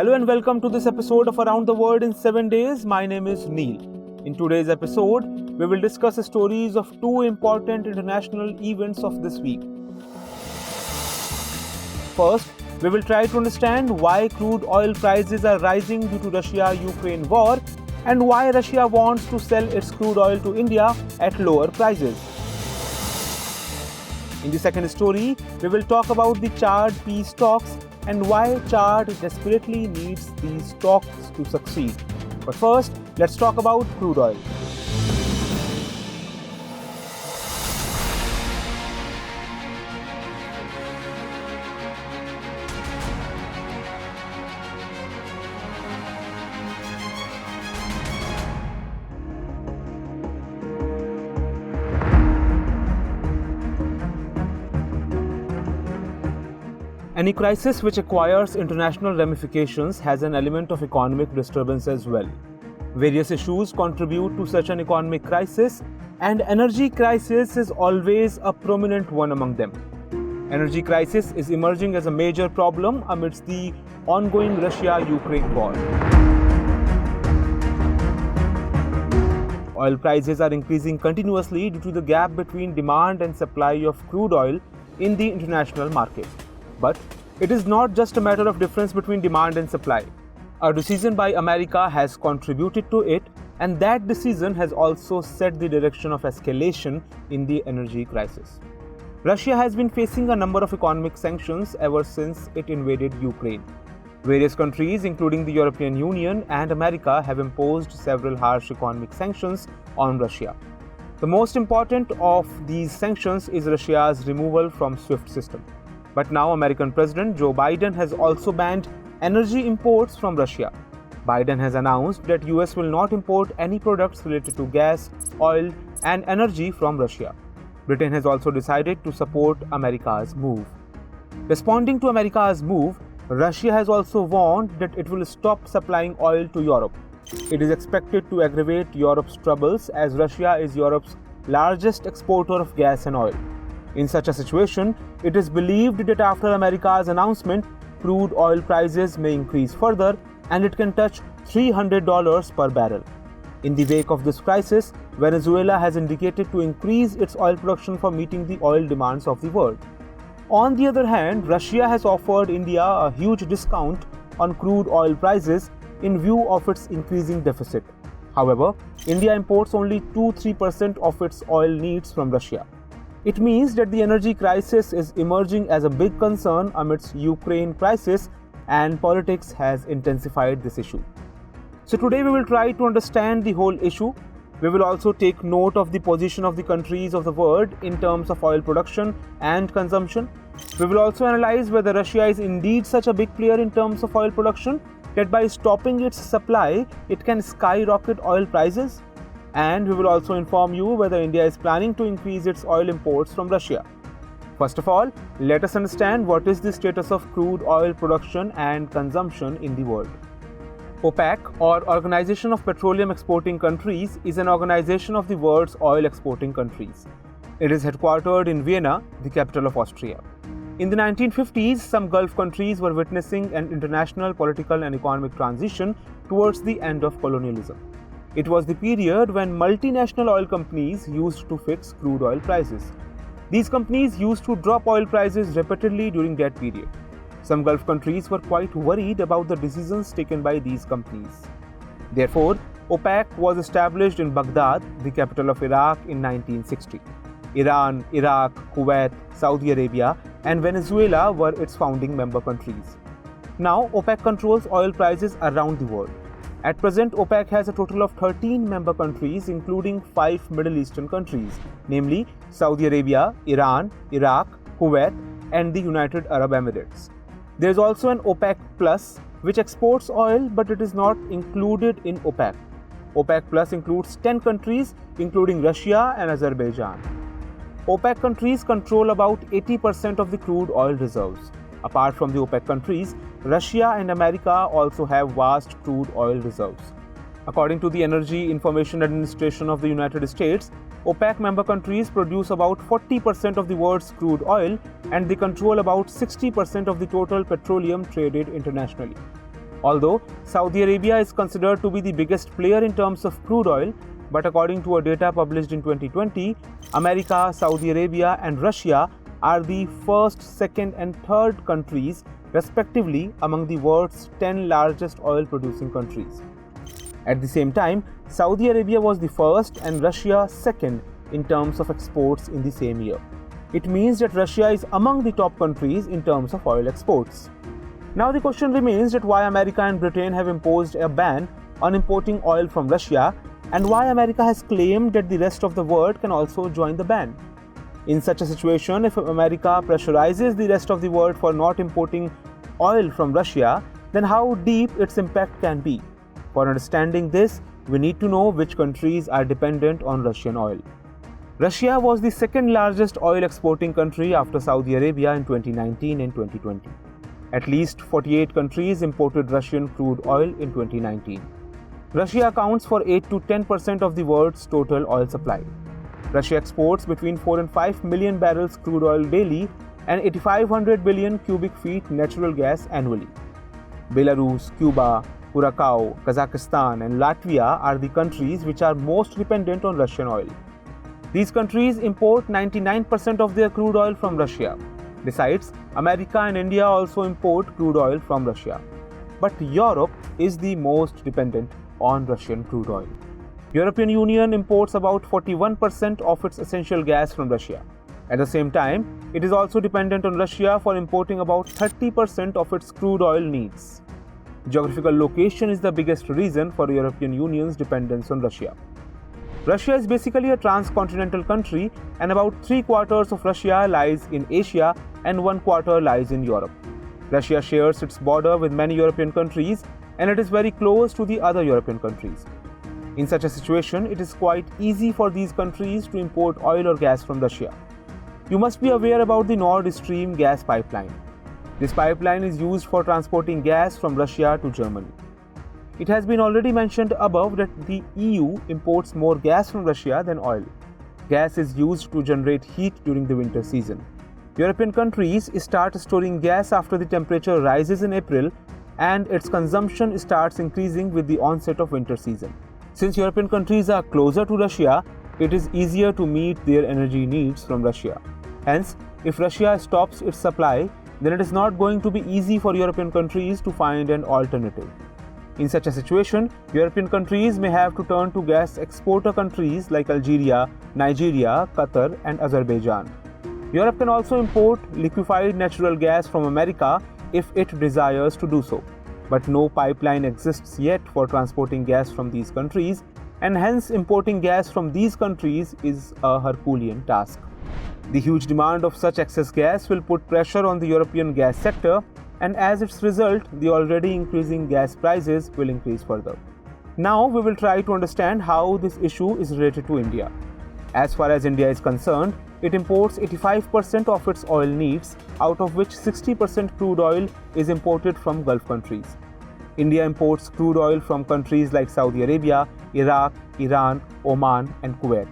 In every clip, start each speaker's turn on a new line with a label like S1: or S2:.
S1: Hello and welcome to this episode of Around the World in 7 Days. My name is Neel. In today's episode, we will discuss the stories of two important international events of this week. First, we will try to understand why crude oil prices are rising due to Russia-Ukraine war and why Russia wants to sell its crude oil to India at lower prices. In the second story, we will talk about the charred peace talks and why Chad desperately needs these talks to succeed. But first, let's talk about crude oil. Any crisis which acquires international ramifications has an element of economic disturbance as well. Various issues contribute to such an economic crisis, and energy crisis is always a prominent one among them. Energy crisis is emerging as a major problem amidst the ongoing Russia-Ukraine war. Oil prices are increasing continuously due to the gap between demand and supply of crude oil in the international market. But it is not just a matter of difference between demand and supply. A decision by America has contributed to it, and that decision has also set the direction of escalation in the energy crisis. Russia has been facing a number of economic sanctions ever since it invaded Ukraine. Various countries, including the European Union and America, have imposed several harsh economic sanctions on Russia. The most important of these sanctions is Russia's removal from SWIFT system. But now American President Joe Biden has also banned energy imports from Russia. Biden has announced that US will not import any products related to gas, oil, and energy from Russia. Britain has also decided to support America's move. Responding to America's move, Russia has also warned that it will stop supplying oil to Europe. It is expected to aggravate Europe's troubles as Russia is Europe's largest exporter of gas and oil. In such a situation, it is believed that after America's announcement, crude oil prices may increase further and it can touch $300 per barrel. In the wake of this crisis, Venezuela has indicated to increase its oil production for meeting the oil demands of the world. On the other hand, Russia has offered India a huge discount on crude oil prices in view of its increasing deficit. However, India imports only 2-3% of its oil needs from Russia. It means that the energy crisis is emerging as a big concern amidst Ukraine crisis, and politics has intensified this issue. So today we will try to understand the whole issue. We will also take note of the position of the countries of the world in terms of oil production and consumption. We will also analyze whether Russia is indeed such a big player in terms of oil production that by stopping its supply, it can skyrocket oil prices. And we will also inform you whether India is planning to increase its oil imports from Russia. First of all, let us understand what is the status of crude oil production and consumption in the world. OPEC, or Organization of Petroleum Exporting Countries, is an organization of the world's oil exporting countries. It is headquartered in Vienna, the capital of Austria. In the 1950s, some Gulf countries were witnessing an international political and economic transition towards the end of colonialism. It was the period when multinational oil companies used to fix crude oil prices. These companies used to drop oil prices repeatedly during that period. Some Gulf countries were quite worried about the decisions taken by these companies. Therefore, OPEC was established in Baghdad, the capital of Iraq, in 1960. Iran, Iraq, Kuwait, Saudi Arabia, and Venezuela were its founding member countries. Now, OPEC controls oil prices around the world. At present, OPEC has a total of 13 member countries, including 5 Middle Eastern countries, namely Saudi Arabia, Iran, Iraq, Kuwait, and the United Arab Emirates. There is also an OPEC Plus, which exports oil, but it is not included in OPEC. OPEC Plus includes 10 countries, including Russia and Azerbaijan. OPEC countries control about 80% of the crude oil reserves. Apart from the OPEC countries, Russia and America also have vast crude oil reserves. According to the Energy Information Administration of the United States, OPEC member countries produce about 40% of the world's crude oil and they control about 60% of the total petroleum traded internationally. Although Saudi Arabia is considered to be the biggest player in terms of crude oil, but according to a data published in 2020, America, Saudi Arabia and Russia are the first, second and third countries respectively among the world's 10 largest oil producing countries. At the same time, Saudi Arabia was the first and Russia second in terms of exports in the same year. It means that Russia is among the top countries in terms of oil exports. Now the question remains that why America and Britain have imposed a ban on importing oil from Russia, and why America has claimed that the rest of the world can also join the ban. In such a situation, if America pressurizes the rest of the world for not importing oil from Russia, then how deep its impact can be. For understanding this, we need to know which countries are dependent on Russian oil. Russia was the second largest oil exporting country after Saudi Arabia in 2019 and 2020. At least 48 countries imported Russian crude oil in 2019. Russia accounts for 8 to 10% of the world's total oil supply. Russia exports between 4 and 5 million barrels crude oil daily and 8,500 billion cubic feet natural gas annually. Belarus, Cuba, Curacao, Kazakhstan and Latvia are the countries which are most dependent on Russian oil. These countries import 99% of their crude oil from Russia. Besides, America and India also import crude oil from Russia. But Europe is the most dependent on Russian crude oil. European Union imports about 41% of its essential gas from Russia. At the same time, it is also dependent on Russia for importing about 30% of its crude oil needs. Geographical location is the biggest reason for European Union's dependence on Russia. Russia is basically a transcontinental country, and about 3/4 of Russia lies in Asia and 1/4 lies in Europe. Russia shares its border with many European countries, and it is very close to the other European countries. In such a situation, it is quite easy for these countries to import oil or gas from Russia. You must be aware about the Nord Stream gas pipeline. This pipeline is used for transporting gas from Russia to Germany. It has been already mentioned above that the EU imports more gas from Russia than oil. Gas is used to generate heat during the winter season. European countries start storing gas after the temperature rises in April, and its consumption starts increasing with the onset of winter season. Since European countries are closer to Russia, it is easier to meet their energy needs from Russia. Hence, if Russia stops its supply, then it is not going to be easy for European countries to find an alternative. In such a situation, European countries may have to turn to gas exporter countries like Algeria, Nigeria, Qatar, and Azerbaijan. Europe can also import liquefied natural gas from America if it desires to do so. But no pipeline exists yet for transporting gas from these countries, and hence importing gas from these countries is a herculean task. The huge demand of such excess gas will put pressure on the European gas sector, and as its result, the already increasing gas prices will increase further. Now we will try to understand how this issue is related to India. As far as India is concerned, it imports 85% of its oil needs, out of which 60% crude oil is imported from Gulf countries. India imports crude oil from countries like Saudi Arabia, Iraq, Iran, Oman, and Kuwait.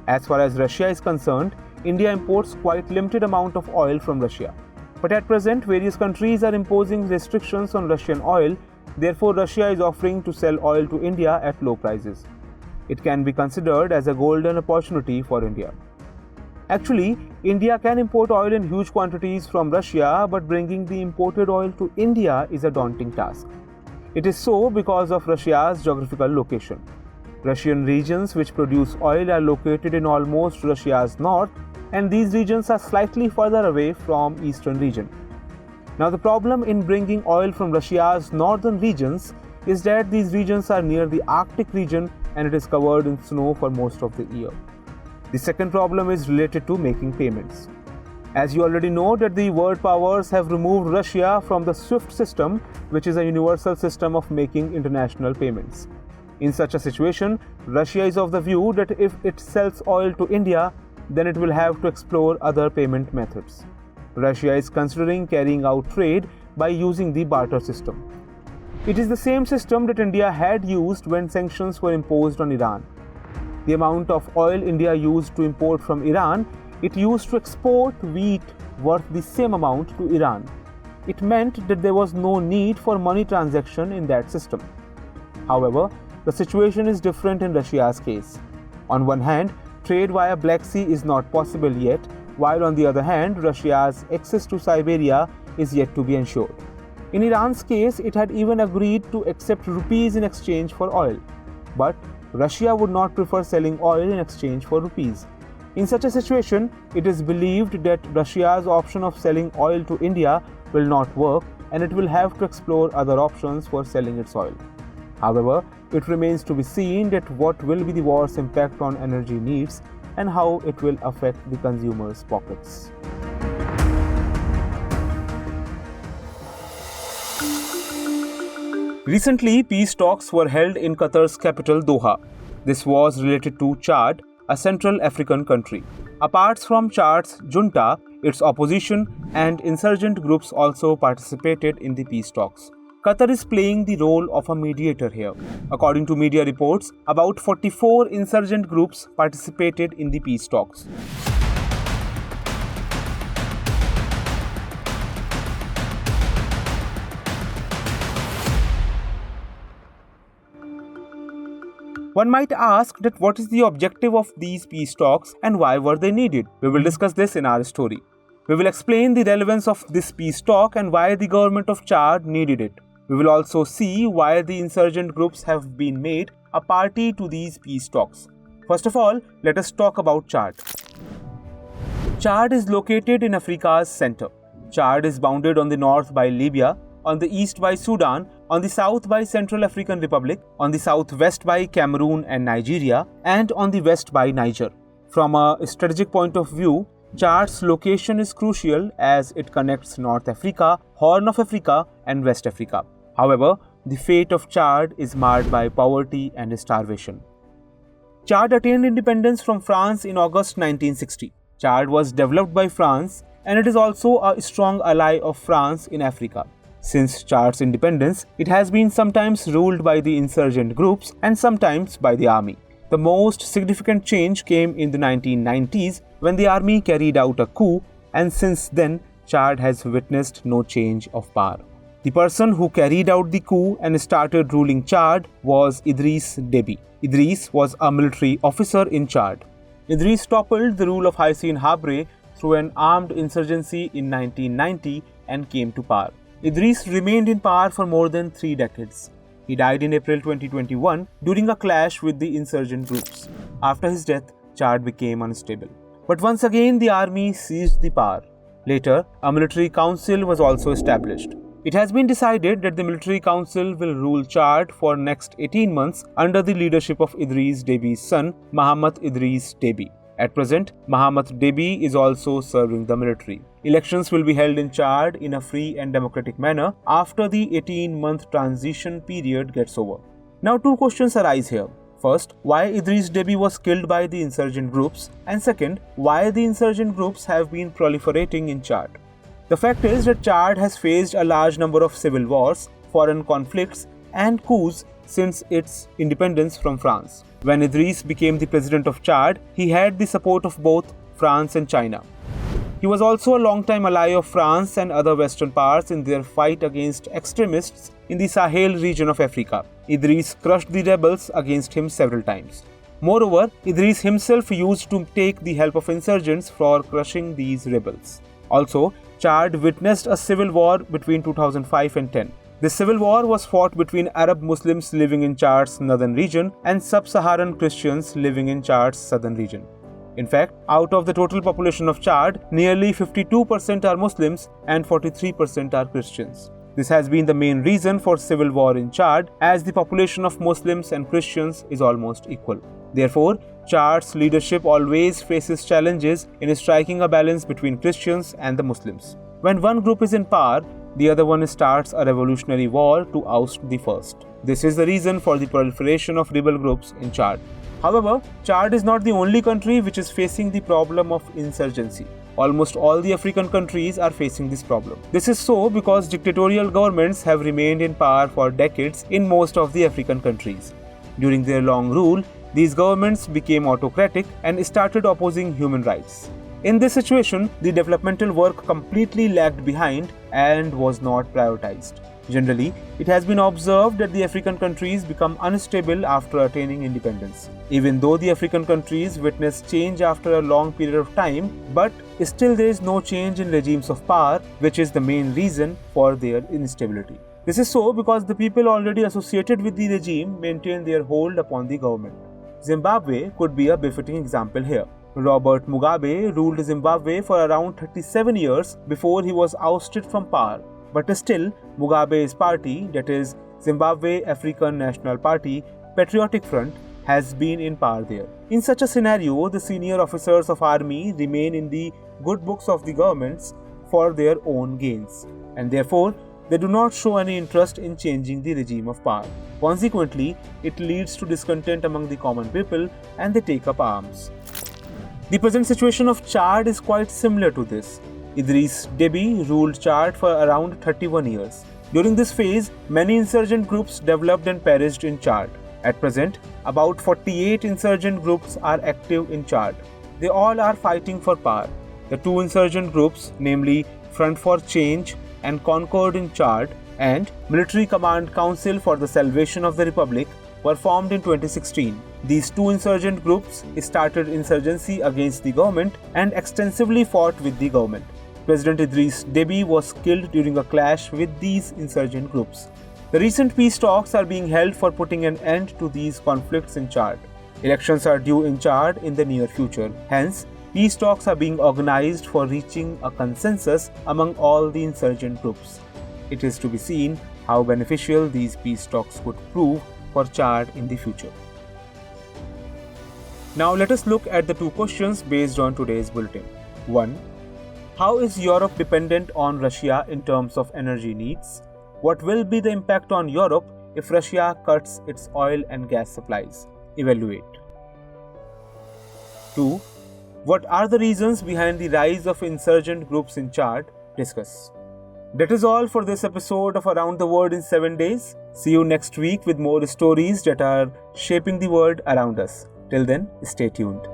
S1: As far as Russia is concerned, India imports quite limited amount of oil from Russia. But at present, various countries are imposing restrictions on Russian oil, therefore Russia is offering to sell oil to India at low prices. It can be considered as a golden opportunity for India. Actually, India can import oil in huge quantities from Russia, but bringing the imported oil to India is a daunting task. It is so because of Russia's geographical location. Russian regions which produce oil are located in almost Russia's north, and these regions are slightly further away from eastern region. Now the problem in bringing oil from Russia's northern regions is that these regions are near the Arctic region and it is covered in snow for most of the year. The second problem is related to making payments. As you already know that the world powers have removed Russia from the SWIFT system, which is a universal system of making international payments. In such a situation, Russia is of the view that if it sells oil to India, then it will have to explore other payment methods. Russia is considering carrying out trade by using the barter system. It is the same system that India had used when sanctions were imposed on Iran. The amount of oil India used to import from Iran, it used to export wheat worth the same amount to Iran. it meant that there was no need for money transaction in that system. However, the situation is different in Russia's case. On one hand, trade via Black Sea is not possible yet, while on the other hand, Russia's access to Siberia is yet to be ensured. In Iran's case, it had even agreed to accept rupees in exchange for oil. But Russia would not prefer selling oil in exchange for rupees. In such a situation, it is believed that Russia's option of selling oil to India will not work, and it will have to explore other options for selling its oil. However, it remains to be seen that what will be the war's impact on energy needs and how it will affect the consumers' pockets. Recently, peace talks were held in Qatar's capital Doha. This was related to Chad, a Central African country. Apart from Chad's junta, its opposition and insurgent groups also participated in the peace talks. Qatar is playing the role of a mediator here. According to media reports, about 44 insurgent groups participated in the peace talks. One might ask that what is the objective of these peace talks and why were they needed? We will discuss this in our story. We will explain the relevance of this peace talk and why the government of Chad needed it. We will also see why the insurgent groups have been made a party to these peace talks. First of all, let us talk about Chad. Chad is located in Africa's center. Chad is bounded on the north by Libya, on the east by Sudan, on the south by Central African Republic, on the southwest by Cameroon and Nigeria, and on the west by Niger. From a strategic point of view, Chad's location is crucial as it connects North Africa, Horn of Africa, and West Africa. However, the fate of Chad is marred by poverty and starvation. Chad attained independence from France in August 1960. Chad was developed by France, and it is also a strong ally of France in Africa. Since Chad's independence, it has been sometimes ruled by the insurgent groups and sometimes by the army. The most significant change came in the 1990s when the army carried out a coup, and since then, Chad has witnessed no change of power. The person who carried out the coup and started ruling Chad was Idriss Déby. Idriss was a military officer in Chad. Idriss toppled the rule of Hissène Habré through an armed insurgency in 1990 and came to power. Idriss remained in power for more than 3 decades. He died in April 2021 during a clash with the insurgent groups. After his death, Chad became unstable. But once again, the army seized the power. Later, a military council was also established. It has been decided that the military council will rule Chad for next 18 months under the leadership of Idriss Déby's son, Mohamed Idriss Déby. At present, Mohamed Déby is also serving the military. Elections will be held in Chad in a free and democratic manner after the 18-month transition period gets over. Now, 2 questions arise here. First, why Idriss Déby was killed by the insurgent groups, and second, why the insurgent groups have been proliferating in Chad. The fact is that Chad has faced a large number of civil wars, foreign conflicts, and coups since its independence from France. When Idriss became the president of Chad, he had the support of both France and China. He was also a long-time ally of France and other Western powers in their fight against extremists in the Sahel region of Africa. Idriss crushed the rebels against him several times. Moreover, Idriss himself used to take the help of insurgents for crushing these rebels. Also, Chad witnessed a civil war between 2005 and 10. This civil war was fought between Arab Muslims living in Chad's northern region and sub-Saharan Christians living in Chad's southern region. In fact, out of the total population of Chad, nearly 52% are Muslims and 43% are Christians. This has been the main reason for civil war in Chad, as the population of Muslims and Christians is almost equal. Therefore, Chad's leadership always faces challenges in striking a balance between Christians and the Muslims. When one group is in power, the other one starts a revolutionary war to oust the first. This is the reason for the proliferation of rebel groups in Chad. However, Chad is not the only country which is facing the problem of insurgency. Almost all the African countries are facing this problem. This is so because dictatorial governments have remained in power for decades in most of the African countries. During their long rule, these governments became autocratic and started opposing human rights. In this situation, the developmental work completely lagged behind and was not prioritized. Generally, it has been observed that the African countries become unstable after attaining independence. Even though the African countries witness change after a long period of time, but still there is no change in regimes of power, which is the main reason for their instability. This is so because the people already associated with the regime maintain their hold upon the government. Zimbabwe could be a befitting example here. Robert Mugabe ruled Zimbabwe for around 37 years before he was ousted from power. But still, Mugabe's party, that is Zimbabwe African National Party, Patriotic Front, has been in power there. In such a scenario, the senior officers of army remain in the good books of the governments for their own gains, and therefore they do not show any interest in changing the regime of power. Consequently, it leads to discontent among the common people and they take up arms. The present situation of Chad is quite similar to this. Idris Deby ruled Chad for around 31 years. During this phase, many insurgent groups developed and perished in Chad. At present, about 48 insurgent groups are active in Chad. They all are fighting for power. The two insurgent groups, namely Front for Change and Concord in Chad and Military Command Council for the Salvation of the Republic, were formed in 2016. These two insurgent groups started insurgency against the government and extensively fought with the government. President Idris Deby was killed during a clash with these insurgent groups. The recent peace talks are being held for putting an end to these conflicts in Chad. Elections are due in Chad in the near future. Hence, peace talks are being organized for reaching a consensus among all the insurgent groups. It is to be seen how beneficial these peace talks could prove for Chad in the future. Now let us look at the two questions based on today's bulletin. 1. How is Europe dependent on Russia in terms of energy needs? What will be the impact on Europe if Russia cuts its oil and gas supplies? Evaluate. 2. What are the reasons behind the rise of insurgent groups in Chad? Discuss. That is all for this episode of Around the World in 7 days. See you next week with more stories that are shaping the world around us. Till then, stay tuned.